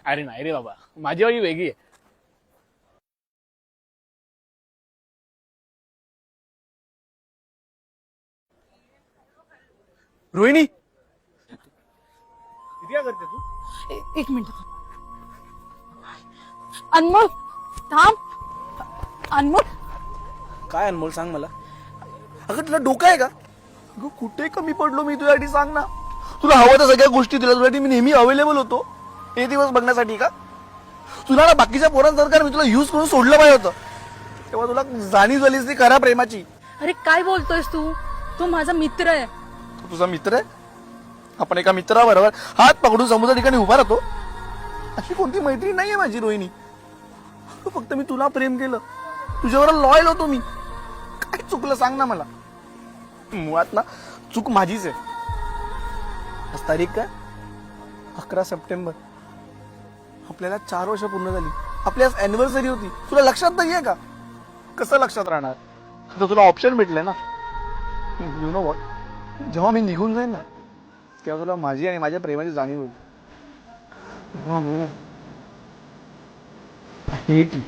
अरे नाही रे बाबा, माझी वाली वेगळी आहे. रोहिणी, किती काय करते तू? एक मिनिट. अनमोल थांब. अनमोल काय अनमोल सांग मला. अगं तुला डोकं आहे का? अगं कुठे कमी पडलो मी तुझ्यासाठी सांग ना. तुला हवं तर सगळ्या गोष्टी दिल्या तुझ्यासाठी मी नेहमी अवेलेबल होतो. हे दिवस बघण्यासाठी का? तुला ना बाकीच्या पोरांसारखं मी तुला यूज करून सोडलं पाहिजे होतं. तेव्हा तुला जाणीव झालीस ती खऱ्या प्रेमाची. अरे काय बोलतोयस तू? तू माझा मित्र आहे. तो तुझा मित्र आहे. आपण एका मित्राबरोबर हात पकडून समुद्र ठिकाणी उभा राहतो. अशी कोणती मैत्री नाहीये माझी रोहिणी. फक्त मी तुला प्रेम केलं, तुझ्यावर लॉयल होतो मी. काय चुकलं सांग ना मला. मुळात ना चूक माझीच आहे. आज तारीख काय? 11 सप्टेंबर. आपल्याला 4 वर्ष पूर्ण झाली. आपली आज अॅनिव्हर्सरी होती. तुला लक्षात नाहीये का? कसं लक्षात राहणार? आता तुला ऑप्शन भेटले ना. यु नो व्हॉट, जेव्हा मी निघून जाईन ना तेव्हा तुला माझी आणि माझ्या प्रेमाची जाणीव होईल. I hate you.